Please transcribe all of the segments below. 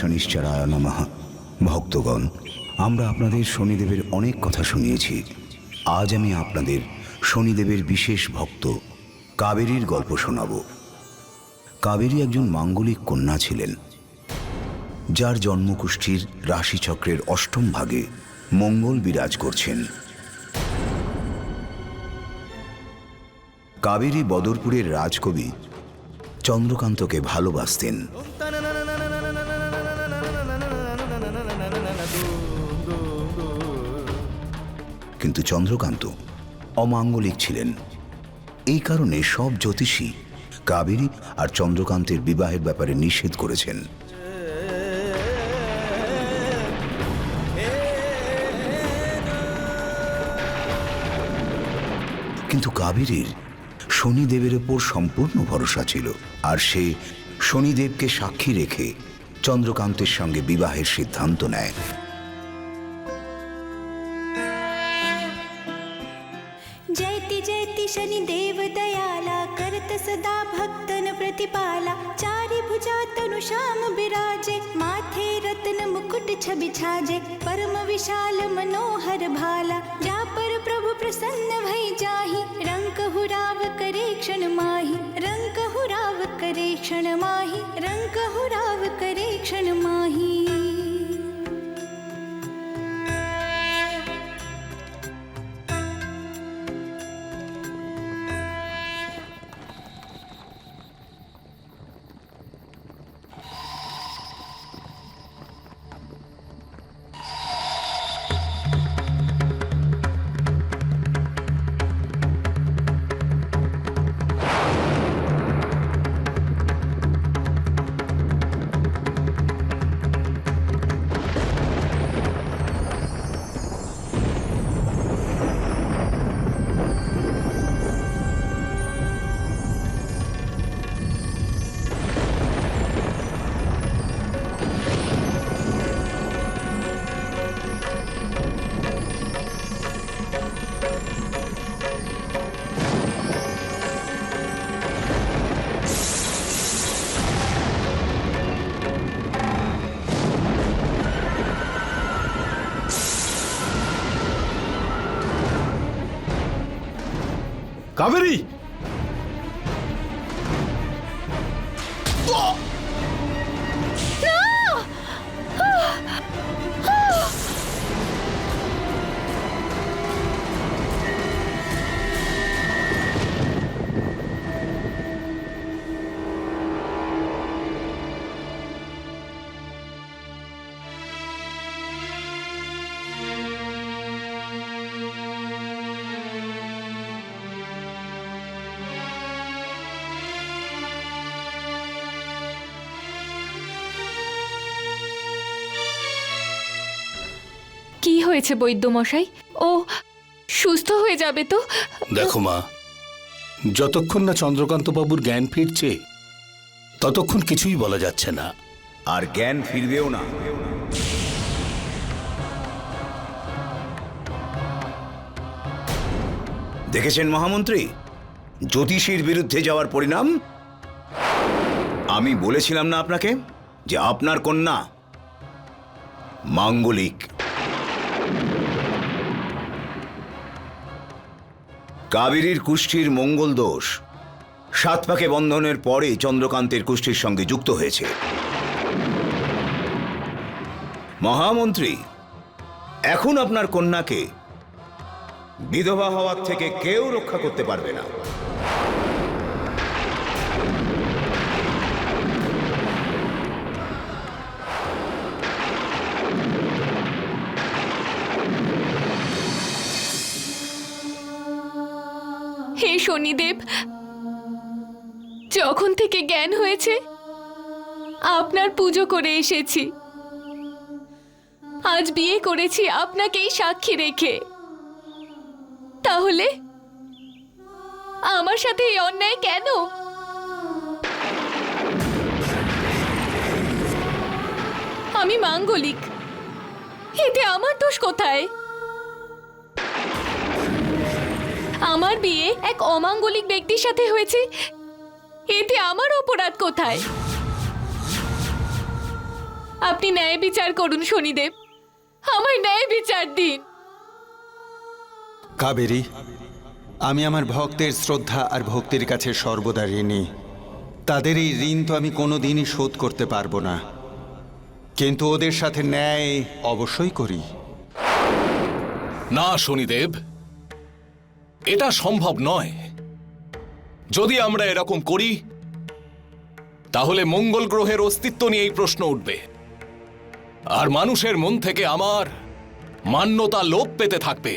শনিশ্চরায় নমঃ। ভক্তগণ, আমরা আপনাদের শনিদেবের অনেক কথা শুনিয়েছি। আজ আমি আপনাদের শনিদেবের বিশেষ ভক্ত কাবেরীর গল্প শোনাব। কাবেরী একজন মাঙ্গলিক কন্যা ছিলেন, যার জন্মকুষ্ঠির রাশিচক্রের অষ্টম ভাগে মঙ্গল বিরাজ করছেন। কাবেরী বদরপুরের রাজকবি চন্দ্রকান্তকে ভালোবাসতেন। কিন্তু চন্দ্রকান্ত অমাঙ্গলিক ছিলেন। এই কারণে সব জ্যোতিষী কাবেরী আর চন্দ্রকান্তের বিবাহের ব্যাপারে নিষেধ করেছেন। কিন্তু কাবেরীর শনিদেবের ওপর সম্পূর্ণ ভরসা ছিল, আর সে শনিদেবকে সাক্ষী রেখে চন্দ্রকান্তের সঙ্গে বিবাহের সিদ্ধান্ত নেয়। जयति जयति शनिदेव दयाला करत सदा भक्तन प्रतिपाला। चारि भुजा तनु श्याम बिराजे माथे रत्न मुकुट छवि छाजे। परम विशाल मनोहर भाला जा पर प्रभु प्रसन्न भई जाहि। रंक हुराव करे क्षण माहि रंक हुराव करे क्षण माहि रंक हुराव करे क्षण माहि। কাবেরী, কি হয়েছে বৈদ্যমশাই? ও সুস্থ হয়ে যাবে তো? দেখো মা, যতক্ষণ না চন্দ্রকান্ত বাবুর জ্ঞান ফিরছে ততক্ষণ কিছুই বলা যাচ্ছে না। আর জ্ঞান ফিরবেও না। দেখেছেন মহামন্ত্রী, জ্যোতিষীর বিরুদ্ধে যাওয়ার পরিণাম? আমি বলেছিলাম না আপনাকে যে আপনার কন্যা মাঙ্গলিক। কাবেরীর কুষ্ঠির মঙ্গল দোষ 7 পাকে বন্ধনের পরে চন্দ্রকান্তের কুষ্ঠির সঙ্গে যুক্ত হয়েছে। মহামন্ত্রী, এখন আপনার কন্যাকে বিধবা হওয়ার থেকে কেউ রক্ষা করতে পারবে না। হে শনিদেব, যখন থেকে জ্ঞান হয়েছে আপনার পুজো করে এসেছি। আজ বিয়ে করেছি আপনাকেই সাক্ষী রেখে, তাহলে আমার সাথে এই অন্যায় কেন? আমি মাঙ্গলিক, এতে আমার দোষ কোথায়? আমার বিয়ে এক অমাঙ্গলিক ব্যক্তির সাথে হয়েছে, এতে আমার অপরাধ কোথায়? আপনি ন্যায় বিচার করুন শনিদেব, আমায় ন্যায় বিচার দিন। কাবেরী, আমি আমার ভক্তের শ্রদ্ধা আর ভক্তির কাছে সর্বদা ঋণী। তাদের এই ঋণ তো আমি কোনোদিনই শোধ করতে পারবো না, কিন্তু ওদের সাথে ন্যায় অবশ্যই করি। না শনিদেব, এটা সম্ভব নয়। যদি আমরা এরকম করি তাহলে মঙ্গল গ্রহের অস্তিত্ব নিয়ে এই প্রশ্ন উঠবে, আর মানুষের মন থেকে আমার মান্যতা লোপ পেতে থাকবে।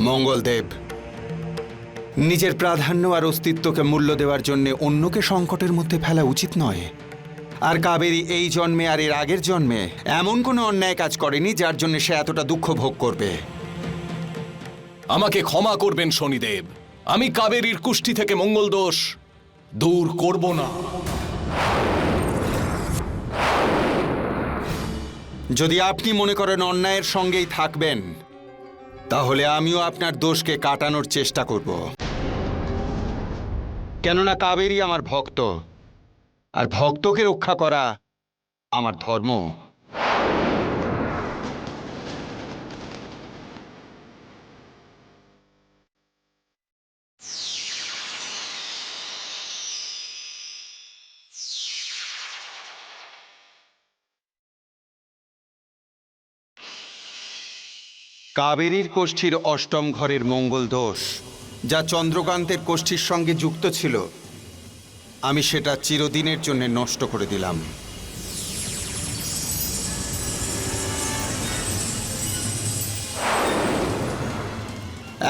মঙ্গলদেব, নিজের প্রাধান্য আর অস্তিত্বকে মূল্য দেওয়ার জন্য অন্যকে সংকটের মধ্যে ফেলা উচিত নয়। আর কাবেরী এই জন্মে আর এর আগের জন্মে এমন কোনো অন্যায় কাজ করেনি যার জন্য সে এতটা দুঃখ ভোগ করবে। আমাকে ক্ষমা করবেন শনিদেব, আমি কাবেরীর কুষ্ঠি থেকে মঙ্গল দোষ দূর করব না। যদি আপনি মনে করেন অন্যায়ের সঙ্গেই থাকবেন, তাহলে আমিও আপনার দোষকে কাটানোর চেষ্টা করব। কেননা কাবেরী আমার ভক্ত, আর ভক্তকে রক্ষা করা আমার ধর্ম। কাবেরীর কোষ্ঠীর অষ্টম ঘরের মঙ্গল দোষ, যা চন্দ্রকান্তের কোষ্ঠীর সঙ্গে যুক্ত ছিল, আমি সেটা চিরদিনের জন্য নষ্ট করে দিলাম।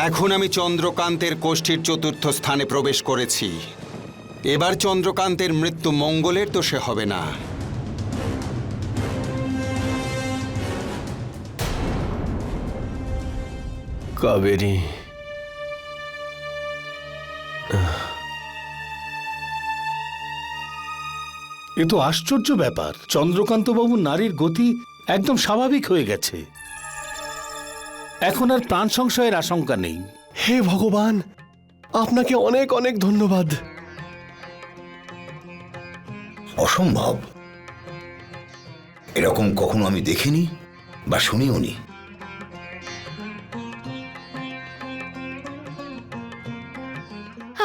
এখন আমি চন্দ্রকান্তের কোষ্ঠীর চতুর্থ স্থানে প্রবেশ করেছি। এবার চন্দ্রকান্তের মৃত্যু মঙ্গলের দোষে হবে না। কাবেরী, এ তো আশ্চর্য ব্যাপার। চন্দ্রকান্তবাবুর নারীর গতি একদম স্বাভাবিক হয়ে গেছে, এখন আর প্রাণ সংশয়ের আশঙ্কা নেই। হে ভগবান, আপনাকে অনেক অনেক ধন্যবাদ। অসম্ভব, এরকম কখনো আমি দেখিনি বা শুনিও নি।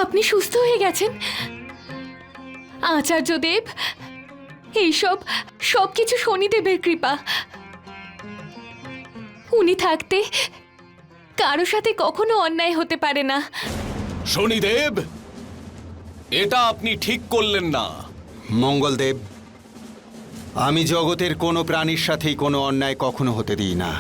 আপনি সুস্থ হয়ে গেছেন আচার্যদেব, এইসব সবকিছু শনিদেবের কৃপা। উনি থাকতে কারো সাথে কখনো অন্যায় হতে পারে না। শনিদেব, এটা আপনি ঠিক করলেন না। মঙ্গলদেব, আমি জগতের কোনো প্রাণীর সাথেই কোনো অন্যায় কখনো হতে দিই না।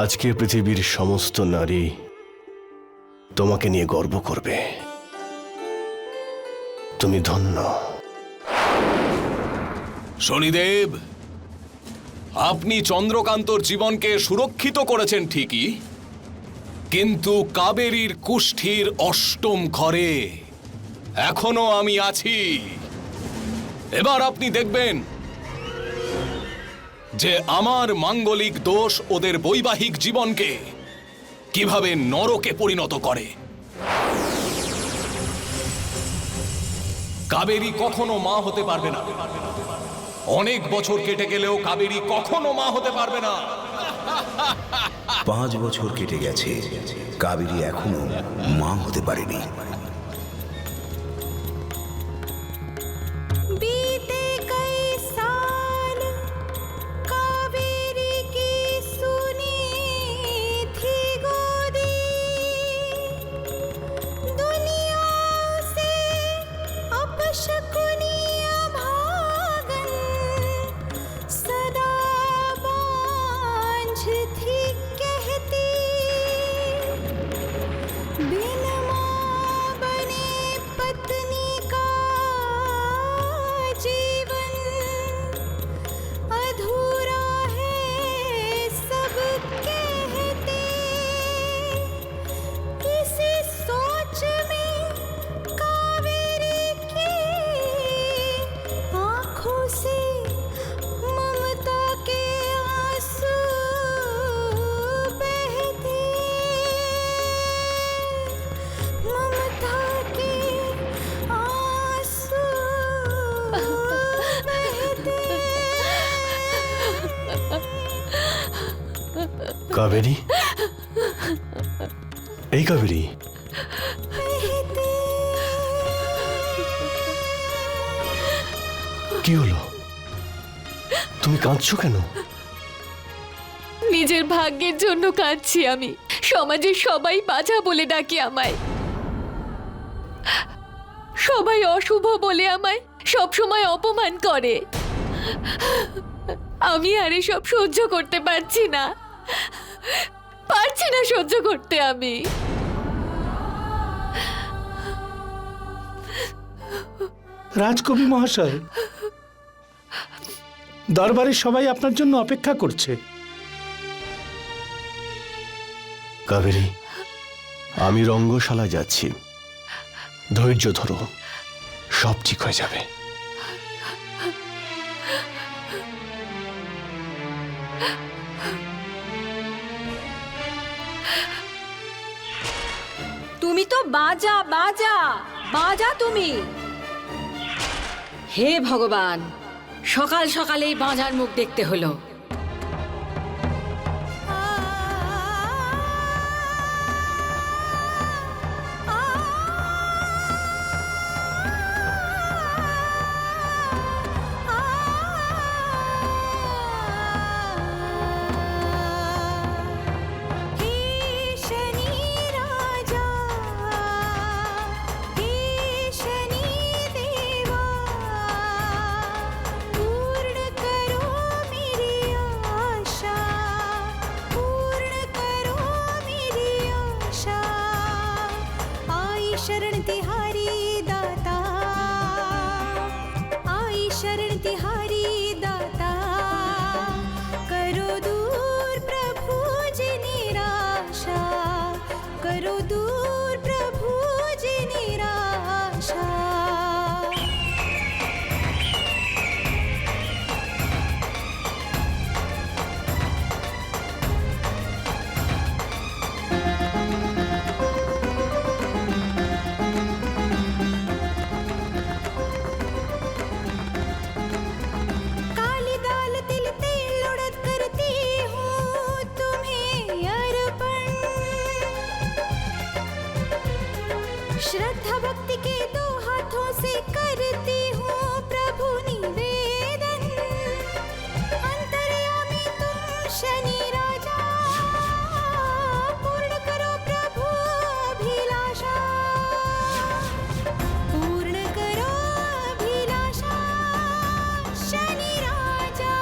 আজকে পৃথিবীর সমস্ত নারী তোমাকে নিয়ে গর্ব করবে। তুমি ধন্য। শনিদেব, আপনি চন্দ্রকান্তর জীবনকে সুরক্ষিত করেছেন ঠিকই, কিন্তু কাবেরীর কুষ্ঠির অষ্টম ঘরে এখনো আমি আছি। এবার আপনি দেখবেন যে আমার মাঙ্গলিক দোষ ওদের বৈবাহিক জীবনকে কিভাবে নরকে পরিণত করে। কাবেরী কখনো মা হতে পারবে না। অনেক বছর কেটে গেলেও কাবেরী কখনো মা হতে পারবে না। 5 বছর কেটে গেছে, কাবেরী এখনো মা হতে পারেনি। बीते कई साल कावेरी की सुनी थी गोदी, दुनिया से अपशकुनिया भागन, सदा बांझ थी कहती, बिन माँ কাবেরী, এই কাবেরী, কি হলো? তুমি কাঁদছো কেন? নিজের ভাগ্যের জন্য কাঁদছি আমি। সমাজের সবাই বাছা বলে ডাকে আমায়, সবাই অশুভ বলে আমায় সবসময় অপমান করে। আমি আর এসব সহ্য করতে পারছি না, সহ্য করতে আমি। রাজকবি মহাশয়, দরবারের সবাই আপনার জন্য অপেক্ষা করছে। কাবেরী, আমি রঙ্গশালায় যাচ্ছি, ধৈর্য ধরো, সব ঠিক হয়ে যাবে। তুমি তো বাজা বাজা বাজা তুমি। হে ভগবান, সকাল সকালেই বাজার মুখ দেখতে হলো। शरण तिहारी दाता, आई शरण तिहारी दाता, करो दूर प्रभु जी निराशा, करो दूर प्रभु जी निराशा। श्रद्धा भक्ति के दो हाथों से करती हूँ प्रभु निवेदन, अंतर्यामी तुम शनि राजा, पूर्ण करो प्रभु अभिलाषा, पूर्ण करो अभिलाषा शनि राजा।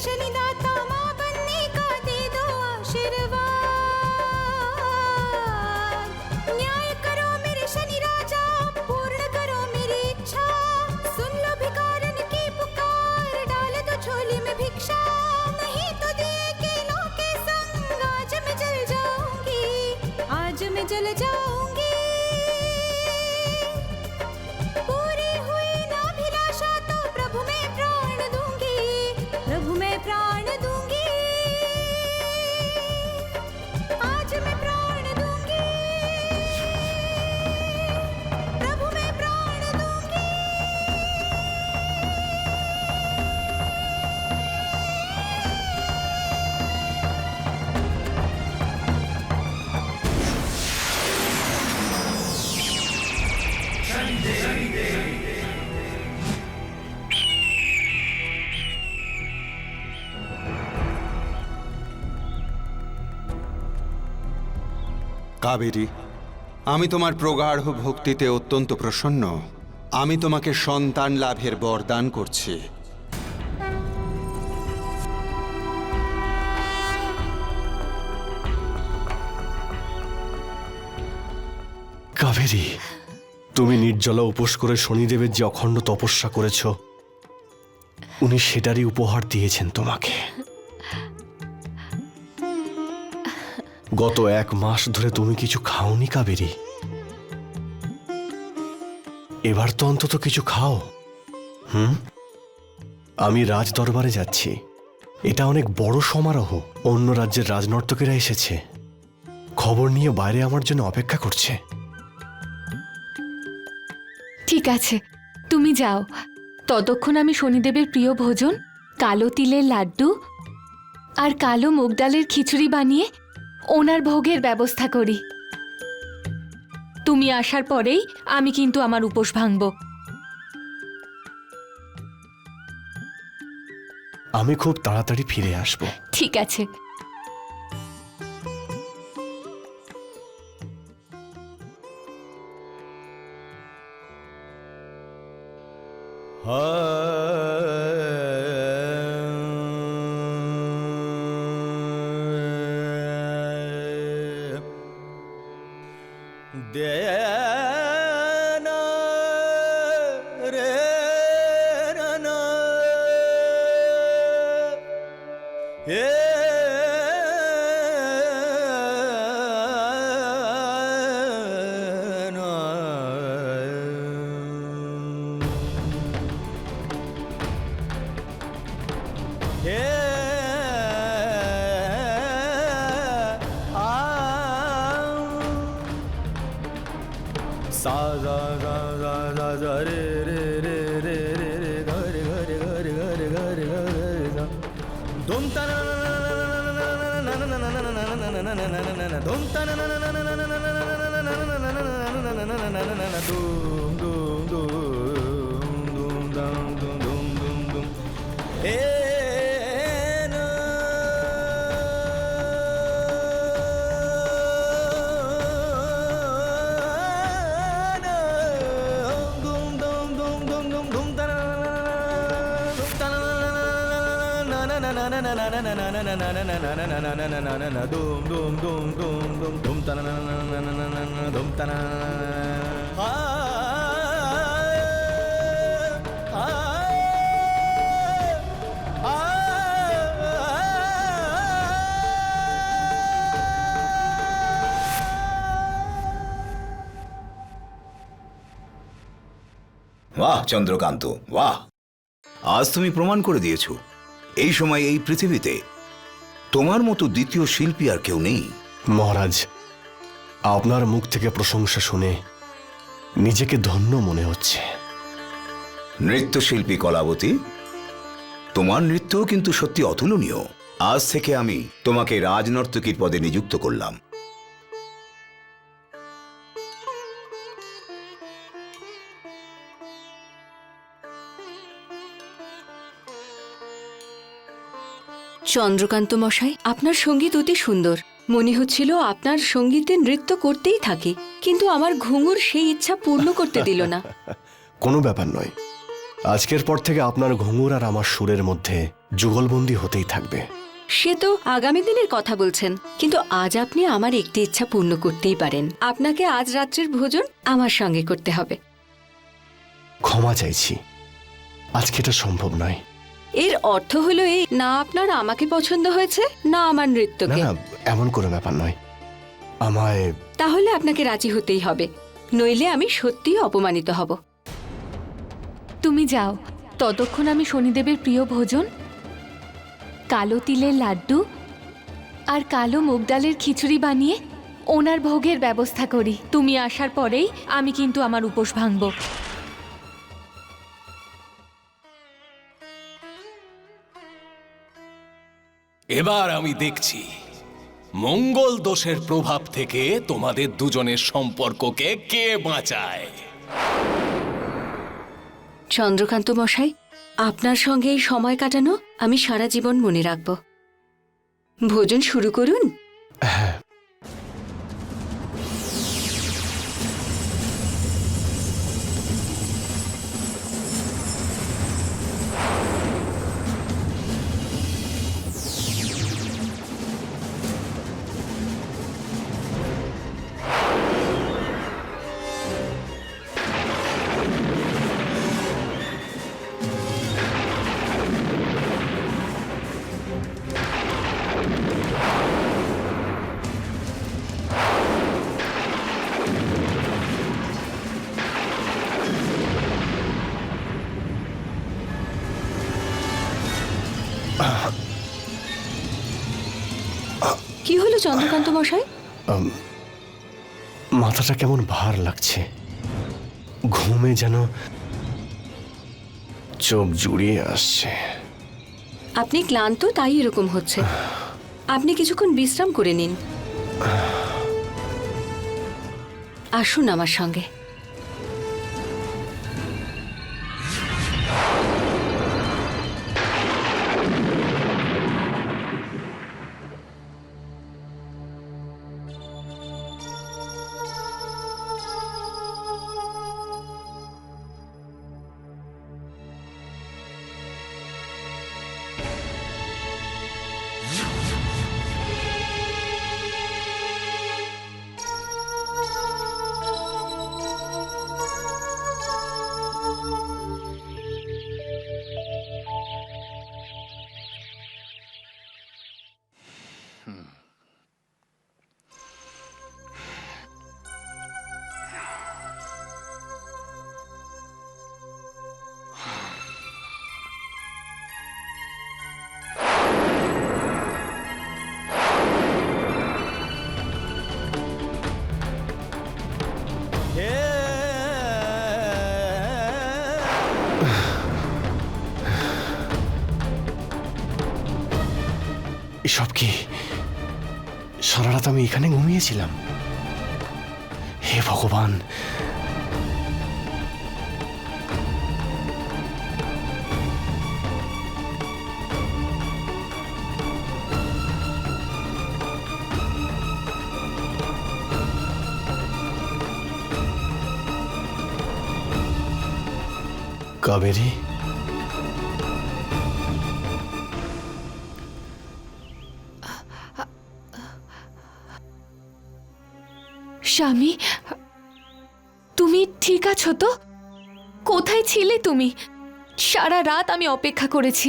शनिदाता मां बनने का दे दो आशीर्वाद, न्याय करो मेरे शनि राजा, पूर्ण करो मेरी इच्छा, सुन लो भिखारन की पुकार, डाल दो झोली में भिक्षा, नहीं तो दिए के लो के संग आज मैं जल जाऊंगी, आज मैं जल जाऊंगी। पूरी हुई ना अभिलाषा तो प्रभु मैं प्राण दूंगी, प्रभु मैं प्राण दूंगी, आज मैं प्राण दूंगी, प्रभु मैं प्राण दूंगी। কাবেরী, আমি তোমার প্রগাঢ় ভক্তিতে অত্যন্ত প্রসন্ন। আমি তোমাকে সন্তান লাভের বরদান করছি। কাবেরী, তুমি নির্জলা উপোস করে শনিদেবের যে অখণ্ড তপস্যা করেছ, উনি সেটারই উপহার দিয়েছেন তোমাকে। গত 1 মাস ধরে তুমি কিছু খাওনি কাবেরী, এবার তো অন্তত কিছু খাও। আমি রাজ দরবারে যাচ্ছি। এটা অনেক বড় সমারোহ। অন্য রাজ্যের রাজনর্তকেরা এসেছে, খবর নিয়ে বাইরে আমার জন্য অপেক্ষা করছে। ঠিক আছে, তুমি যাও। ততক্ষণ আমি শনিদেবের প্রিয় ভোজন কালো তিলের লাড্ডু আর কালো মুগ ডালের খিচুড়ি বানিয়ে ওনার ভোগের ব্যবস্থা করি। তুমি আসার পরেই আমি কিন্তু আমার উপোস ভাঙব। আমি খুব তাড়াতাড়ি ফিরে আসব। ঠিক আছে। বাহ চন্দ্রকান্ত, বাহ! আজ তুমি প্রমাণ করে দিয়েছ এই সময় এই পৃথিবীতে তোমার মতো দ্বিতীয় শিল্পী আর কেউ নেই। মহারাজ, আপনার মুখ থেকে প্রশংসা শুনে নিজেকে ধন্য মনে হচ্ছে। নৃত্যশিল্পী কলাবতী, তোমার নৃত্যও কিন্তু সত্যি অতুলনীয়। আজ থেকে আমি তোমাকে রাজনর্তকীর পদে নিযুক্ত করলাম। চন্দ্রকান্ত মশাই, আপনার সঙ্গীত অতি সুন্দর। মনে হচ্ছিল আপনার সঙ্গীতে নৃত্য করতেই থাকি, কিন্তু আমার ঘুঙুর সেই ইচ্ছা পূর্ণ করতে দিল না। কোনো ব্যাপার নয়, আজকের পর থেকে আপনার ঘুঙুর আর আমার সুরের মধ্যে যুগলবন্দি হতেই থাকবে। সে তো আগামী দিনের কথা বলছেন, কিন্তু আজ আপনি আমার একটি ইচ্ছা পূর্ণ করতেই পারেন। আপনাকে আজ রাত্রির ভোজন আমার সঙ্গে করতে হবে। ক্ষমা চাইছি, আজকে এটা সম্ভব নয়। এর অর্থ হলো এই, না আপনার আমাকে পছন্দ হয়েছে, না আমার না নৃত্যকে। না, এমন কোনো ব্যাপার নয়। আমায় তাহলে আপনাকে রাজি হতেই হবে, নইলে আমি সত্যিই অপমানিত হব। তুমি যাও। ততক্ষণ আমি শনিদেবের প্রিয় ভোজন কালো তিলের লাড্ডু আর কালো মুগ ডালের খিচুড়ি বানিয়ে ওনার ভোগের ব্যবস্থা করি। তুমি আসার পরেই আমি কিন্তু আমার উপোস ভাঙব। এবার আমি দেখছি মঙ্গল দোষের প্রভাব থেকে তোমাদের দুজনের সম্পর্ককে কে বাঁচায়। চন্দ্রকান্ত মশাই, আপনার সঙ্গে এই সময় কাটানো আমি সারা জীবন মনে রাখব। ভোজন শুরু করুন। কি হলো চন্দ্রকান্ত মশাই? মাথাটা কেমন ভার লাগছে, ঘুমে যেন চোখ জুড়িয়ে আসছে। আপনি ক্লান্ত, তাই এরকম হচ্ছে। আপনি কিছুক্ষণ বিশ্রাম করে নিন। আসুন আমার সঙ্গে। এসব কি? সারা রাত আমি এখানে ঘুমিয়েছিলাম? হে ভগবান! কাবেরী, স্বামী, তুমি ঠিক আছো তো? কোথায় ছিলে তুমি? সারা রাত আমি অপেক্ষা করেছি।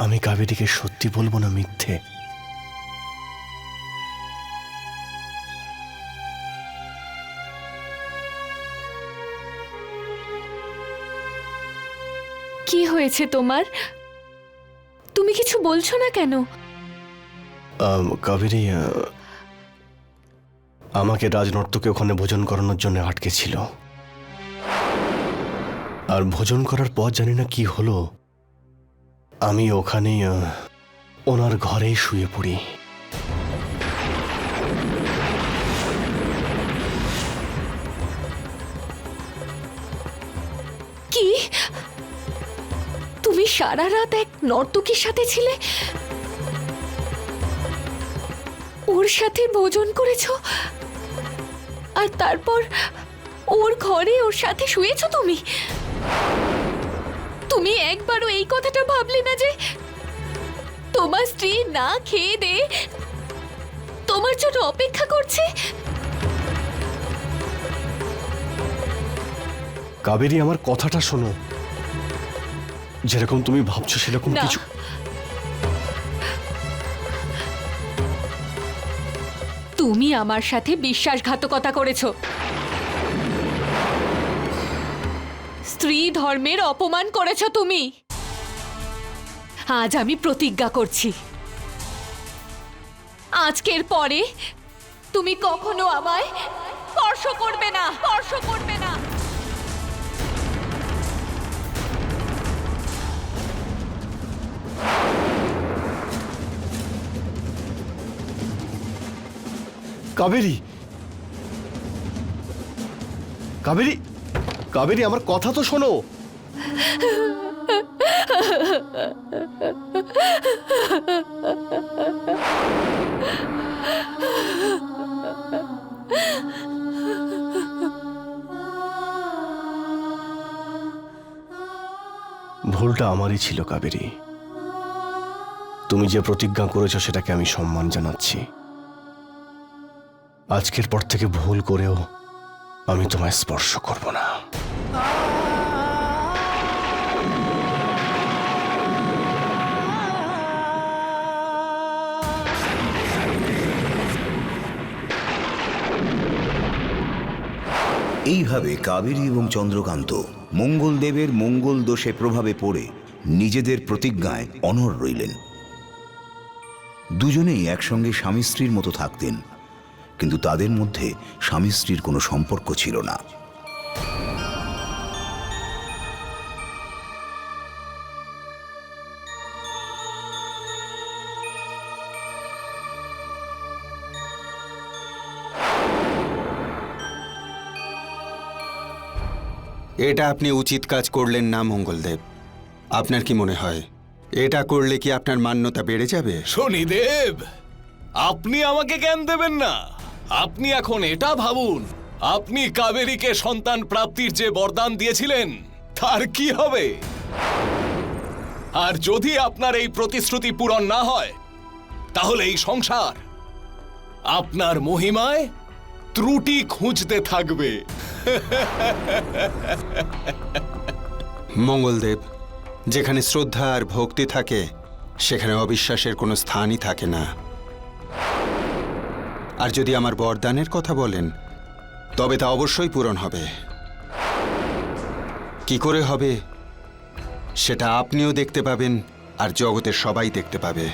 আমি কাবেরীকে সত্যি বলবো না মিথ্যে? কি হয়েছে তোমার? তুমি কিছু বলছো না কেন? কাবেরী আমাকে রাজনর্তকে ওখানে ভোজন করানোর জন্য আটকে ছিল, আর ভোজন করার পর জানি না কি হলো, আমি ওখানেই ওনার ঘরেই শুয়ে পড়ি। কি? তুমি সারা রাত এক নর্তকীর সাথে ছিলে? ওর সাথে ভোজন করেছো, আর তারপর ওর ঘরে ওর সাথে শুয়েছো তুমি? তুমি একবারও এই কথাটা ভাবলে না যে তোমার স্ত্রী না খেয়ে দে তোমার জন্য অপেক্ষা করছে? কাবেরী, আমার কথাটা শোনো। যেরকম তুমি ভাবছো সেরকম না। কিছু। তুমি আমার সাথে বিশ্বাসঘাতকতা করেছো, স্ত্রী ধর্মের অপমান করেছো তুমি। আজ আমি প্রতিজ্ঞা করছি, আজকের পরে তুমি কখনো আমায় স্পর্শ করবে না, স্পর্শ করবে না। কাবেরী, কাবেরী, কাবেরী, আমার কথা তো শোনো। ভুলটা আমারই ছিল কাবেরী। তুমি যে প্রতিজ্ঞা করেছো সেটাকে আমি সম্মান জানাচ্ছি। আজকের পর থেকে ভুল করেও আমি তোমায় স্পর্শ করব না। এইভাবে কাবেরী এবং চন্দ্রকান্ত মঙ্গলদেবের মঙ্গল দোষে প্রভাবে পড়ে নিজেদের প্রতিজ্ঞায় অনড় রইলেন। দুজনেই একসঙ্গে স্বামী স্ত্রীর মতো থাকতেন, কিন্তু তাদের মধ্যে স্বামী স্ত্রীর কোনো সম্পর্ক ছিল না। এটা আপনি উচিত কাজ করলেন না মঙ্গলদেব। আপনার কি মনে হয় এটা করলে কি আপনার মান্যতা বেড়ে যাবে? শনিদেব, আপনি আমাকে জ্ঞান দেবেন না। আপনি এখন এটা ভাবুন, আপনি কাবেরীকে সন্তান প্রাপ্তির যে বরদান দিয়েছিলেন তার কি হবে। আর যদি আপনার এই প্রতিশ্রুতি পূরণ না হয়, তাহলে এই সংসার আপনার মহিমায় ত্রুটি খুঁজতে থাকবে। মঙ্গলদেব, যেখানে শ্রদ্ধা আর ভক্তি থাকে সেখানে অবিশ্বাসের কোনো স্থানই থাকে না। আর যদি আমার বরদানের কথা বলেন তবে তা অবশ্যই পূরণ হবে। কি করে হবে সেটা আপনিও দেখতে পাবেন আর জগতের সবাই দেখতে পাবে।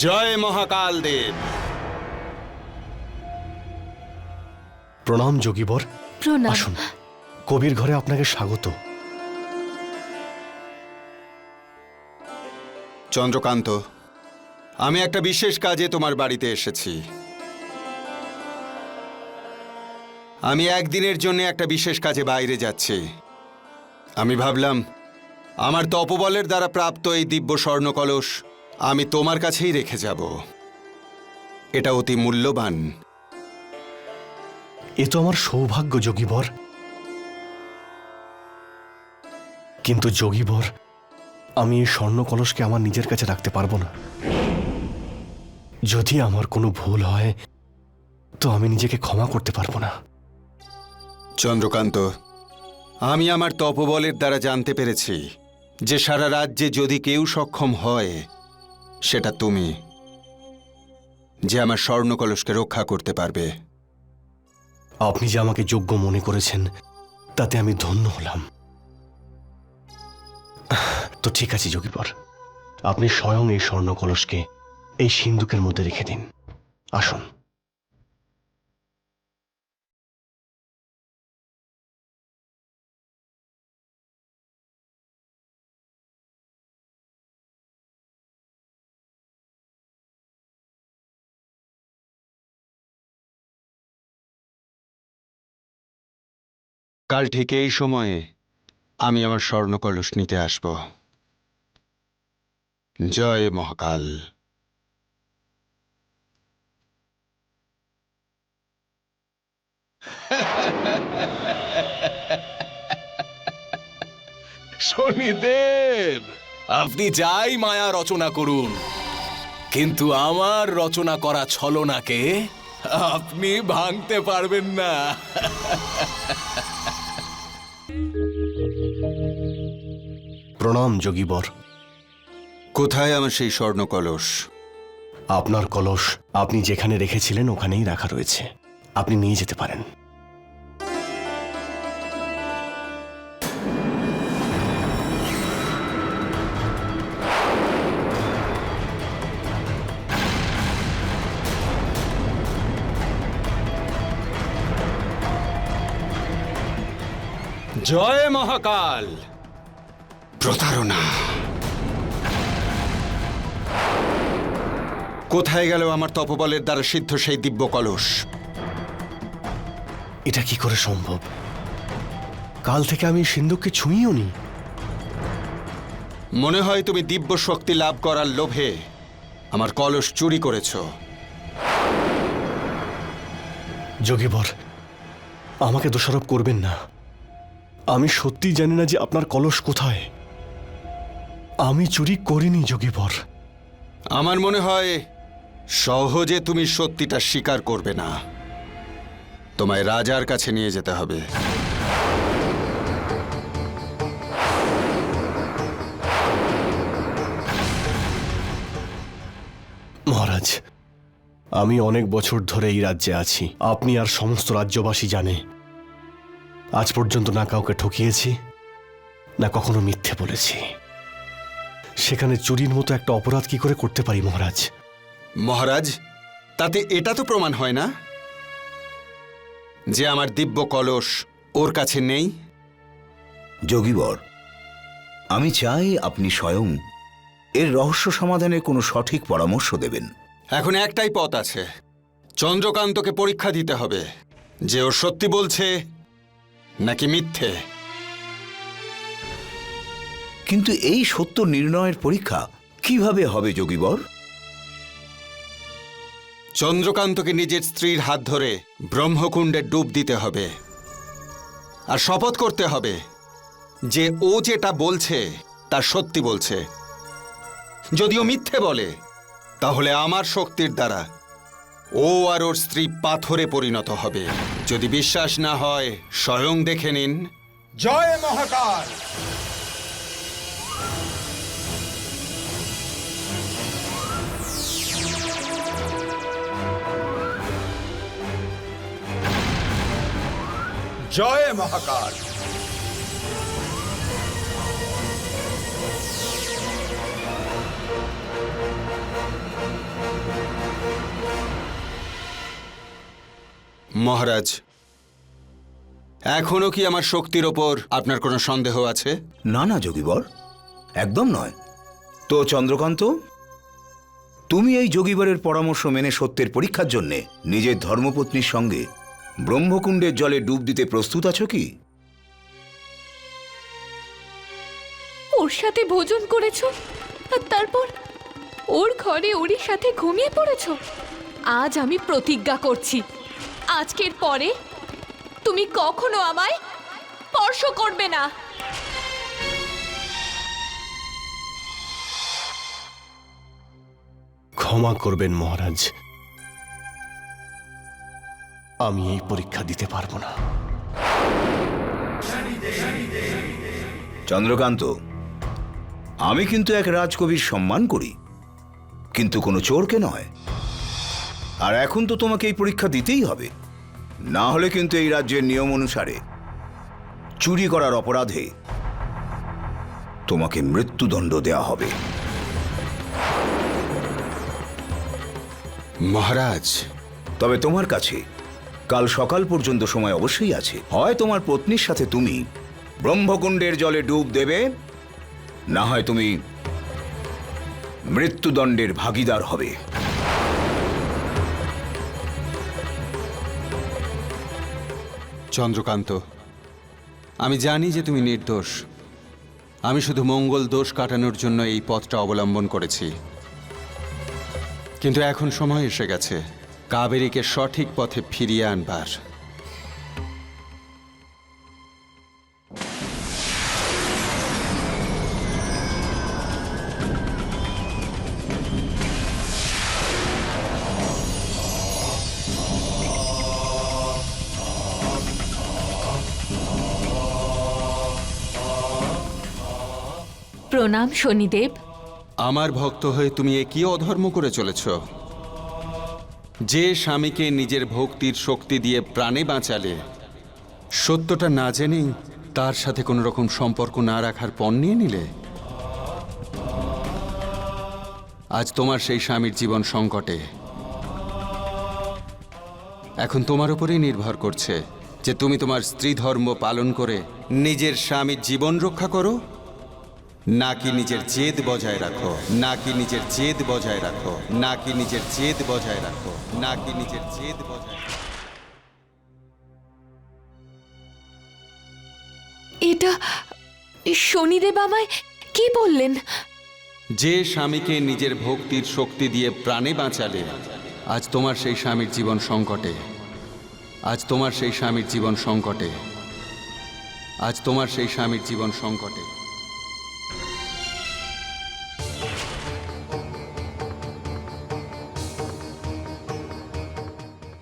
জয় মহাকাল দেব। প্রণাম যোগীবর। প্রণাম। আসুন, কবির ঘরে আপনাকে স্বাগত। চন্দ্রকান্ত, আমি একটা বিশেষ কাজে তোমার বাড়িতে এসেছি। আমি একদিনের জন্য একটা বিশেষ কাজে বাইরে যাচ্ছি। আমি ভাবলাম আমার তপবলের দ্বারা প্রাপ্ত এই দিব্য স্বর্ণ কলস আমি তোমার কাছেই রেখে যাব। এটা অতি মূল্যবান। এ তো আমার সৌভাগ্য যোগীবর। কিন্তু যোগীবর, আমি এই স্বর্ণ কলসকে আমার নিজের কাছে রাখতে পারবো না। যদি আমার কোনো ভুল হয় তো আমি নিজেকে ক্ষমা করতে পারবো না। চন্দ্রকান্ত, আমি আমার তপবলের দ্বারা জানতে পেরেছি যে সারা রাজ্যে যদি কেউ সক্ষম হয় সেটা তুমি, যে আমার স্বর্ণ কলসকে রক্ষা করতে পারবে। আপনি যে আমাকে যোগ্য মনে করেছেন তাতে আমি ধন্য হলাম। তো ঠিক আছে যোগীবর, আপনি স্বয়ং এই স্বর্ণ কলসকে এই সিন্ধুকের মধ্যে রেখে দিন। আসুন। কাল ঠিক এই সময়ে আমি আমার স্বর্ণ কলস নিতে আসব। জয় মহাকাল। শনিদেব, আপনি যাই মায়া রচনা করুন, কিন্তু আমার রচনা করা ছলনাকে আপনি ভাঙতে পারবেন না। প্রণাম যোগীবর। কোথায় আমার সেই স্বর্ণ কলস? আপনার কলস আপনি যেখানে রেখেছিলেন ওখানেই রাখা রয়েছে, আপনি নিয়ে যেতে পারেন। জয় মহাকাল। প্রতারণা! কোথায় গেল আমার তপবলের দ্বারা সিদ্ধ সেই দিব্য কলস? এটা কি করে সম্ভব? কাল থেকে আমি সিন্ধুককে ছুঁইও নি। মনে হয় তুমি দিব্য শক্তি লাভ করার লোভে আমার কলস চুরি করেছ। যোগীবর, আমাকে দোষারোপ করবেন না। আমি সত্যি জানি না যে আপনার কলস কোথায়। আমি চুরি করিনি যোগীবর। আমার মনে হয় সহজে তুমি সত্যিটা স্বীকার করবে না। তোমায় রাজার কাছে নিয়ে যেতে হবে। মহারাজ, আমি অনেক বছর ধরে এই রাজ্যে আছি। আপনি আর সমস্ত রাজ্যবাসী জানে আজ পর্যন্ত না কাউকে ঠকিয়েছি, না কখনো মিথ্যে বলেছি। সেখানে চুরির মতো একটা অপরাধ কি করে করতে পারি মহারাজ? মহারাজ, তাতে এটা তো প্রমাণ হয় না যে আমার দিব্য কলস ওর কাছে নেই। যোগীবর, আমি চাই আপনি স্বয়ং এর রহস্য সমাধানের কোনো সঠিক পরামর্শ দেবেন। এখন একটাই পথ আছে, চন্দ্রকান্তকে পরীক্ষা দিতে হবে যে ও সত্যি বলছে নাকি মিথ্যে। কিন্তু এই সত্য নির্ণয়ের পরীক্ষা কিভাবে হবে যোগীবর? চন্দ্রকান্তকে নিজের স্ত্রীর হাত ধরে ব্রহ্মকুণ্ডে ডুব দিতে হবে আর শপথ করতে হবে যে ও যেটা বলছে তা সত্যি বলছে। যদিও মিথ্যে বলে তাহলে আমার শক্তির দ্বারা ও আর ওর স্ত্রী পাথরে পরিণত হবে। যদি বিশ্বাস না হয় স্বয়ং দেখে নিন। জয় মহাকাল। জয় মহাকাল। মহারাজ, এখনো কি আমার শক্তির ওপর আপনার কোনো সন্দেহ আছে? না না যোগীবর, একদম নয়। তো চন্দ্রকান্ত, তুমি এই যোগীবরের পরামর্শ মেনে সত্যের পরীক্ষার জন্য নিজের ধর্মপত্নীর সঙ্গে ব্রহ্মকুণ্ডের জলে ডুব দিতে প্রস্তুত আছো কি? ওর সাথে ভোজন করেছো আর তারপর ওর ঘরে ওরই সাথে ঘুমিয়ে পড়েছো। আজ আমি প্রতিজ্ঞা করছি, আজকের পরে তুমি কখনো আমায় স্পর্শ করবে না। ক্ষমা করবেন মহারাজ, আমি এই পরীক্ষা দিতে পারবো না। চন্দ্রকান্ত, আমি কিন্তু এক রাজকবির সম্মান করি, কিন্তু কোনো চোরকে নয়। আর এখন তো তোমাকে এই পরীক্ষা দিতেই হবে, না হলে কিন্তু এই রাজ্যের নিয়ম অনুসারে চুরি করার অপরাধে তোমাকে মৃত্যুদণ্ড দেওয়া হবে। মহারাজ, তবে তোমার কাছে কাল সকাল পর্যন্ত সময় অবশ্যই আছে। হয় তোমার পত্নীর সাথে তুমি ব্রহ্মকুণ্ডের জলে ডুব দেবে, না হয় তুমি মৃত্যুদণ্ডের ভাগীদার হবে। চন্দ্রকান্ত, আমি জানি যে তুমি নির্দোষ। আমি শুধু মঙ্গল দোষ কাটানোর জন্য এই পথটা অবলম্বন করেছি, কিন্তু এখন সময় এসে গেছে কাবেরীকে সঠিক পথে ফিরিয়ে আনবার। প্রণাম শনিদেব। আমার ভক্ত হয়ে তুমি এ কি অধর্ম করে চলেছ? যে স্বামীকে নিজের ভক্তির শক্তি দিয়ে প্রাণে বাঁচালে, সত্যটা না জেনেই তার সাথে কোনো রকম সম্পর্ক না রাখার পণ নিয়ে নিলে। আজ তোমার সেই স্বামীর জীবন সংকটে। এখন তোমার উপরেই নির্ভর করছে যে তুমি তোমার স্ত্রী ধর্ম পালন করে নিজের স্বামীর জীবন রক্ষা করো, নাকি নিজের জেদ বজায় রাখো, নাকি নিজের জেদ বজায় রাখো, নাকি নিজের জেদ বজায় রাখো, নাকি নিজের জেদ বজায় রাখো। এটা শনিদেব আমায় কি বললেন? যে স্বামীকে নিজের ভক্তির শক্তি দিয়ে প্রাণে বাঁচালে, আজ তোমার সেই স্বামীর জীবন সংকটে। আজ তোমার সেই স্বামীর জীবন সংকটে। আজ তোমার সেই স্বামীর জীবন সংকটে।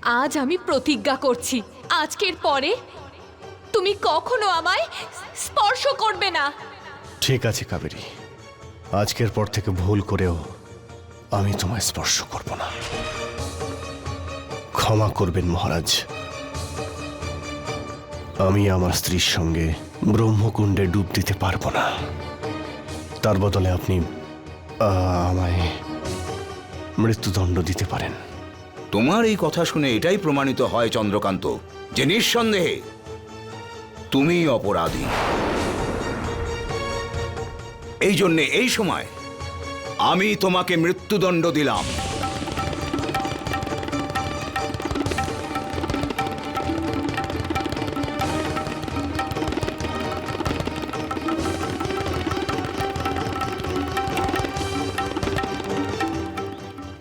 আজ আমি প্রতিজ্ঞা করছি, আজকের পরে তুমি কখনো আমায় স্পর্শ করবে না। ঠিক আছে কাবেরী, আজকের পর থেকে ভুল করেও আমি তোমায় স্পর্শ করব না। ক্ষমা করবেন মহারাজ, আমি আমার স্ত্রীর সঙ্গে ব্রহ্মকুণ্ডে ডুব দিতে পারবো না। তার বদলে আপনি আমায় মৃত্যুদণ্ড দিতে পারেন। তোমার এই কথা শুনে এটাই প্রমাণিত হয় চন্দ্রকান্ত যে নিঃসন্দেহে তুমি অপরাধী। এই জন্যে এই সময় আমি তোমাকে মৃত্যুদণ্ড দিলাম।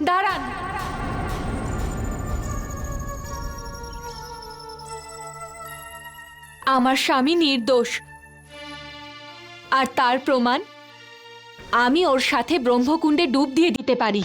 দাঁড়ান। আমার স্বামী নির্দোষ, আর তার প্রমাণ আমি ওর সাথে ব্রহ্মকুণ্ডে ডুব দিয়ে দিতে পারি।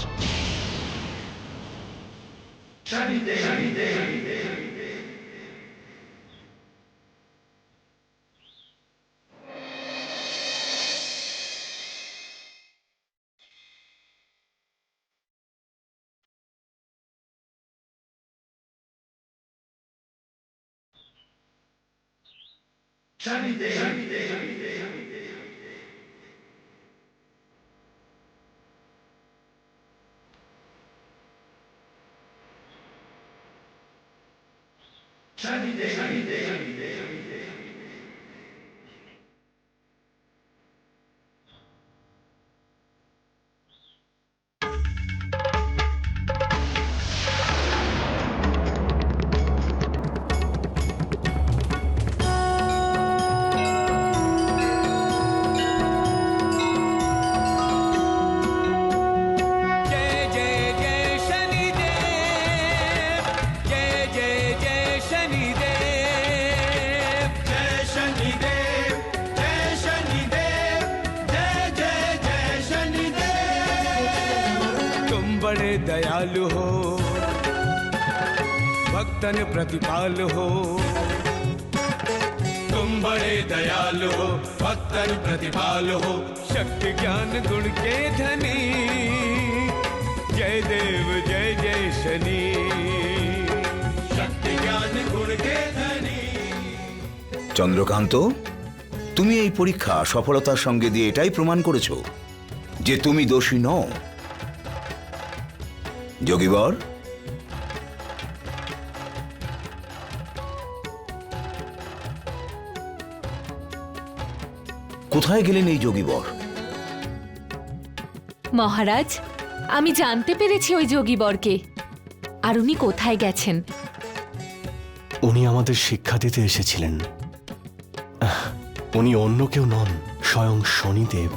बड़े दयालु हो, भक्तन प्रतिपाल हो। तुम बड़े दयालु हो, भक्तन प्रतिपाल हो, शक्ति ज्ञान गुण के धनी। जय देव जय जय शनि, शक्ति ज्ञान गुण के धनी। চন্দ্রকান্ত, তুমি এই পরীক্ষা সফলতার সঙ্গে দিয়ে এটাই প্রমাণ করেছো যে তুমি দোষী নও। যোগীবর, কোথায় গেলেন এই যোগীবর? মহারাজ, আমি জানতে পেরেছি ওই যোগীবরকে। আর উনি কোথায় গেছেন? উনি আমাদের শিক্ষা দিতে এসেছিলেন। উনি অন্য কেউ নন, স্বয়ং শনিদেব।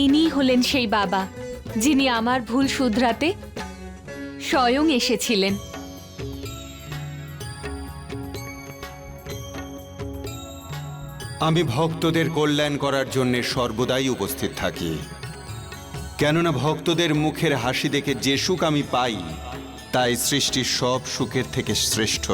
ইনি হলেন সেই বাবা যিনি আমার ভুল শুধরাতে স্বয়ং এসেছিলেন। আমি ভক্তদের কল্যাণ করার জন্য সর্বদাই উপস্থিত থাকি, কেননা ভক্তদের মুখের হাসি দেখে যে সুখ আমি পাই তাই সৃষ্টির সব সুখের থেকে শ্রেষ্ঠ।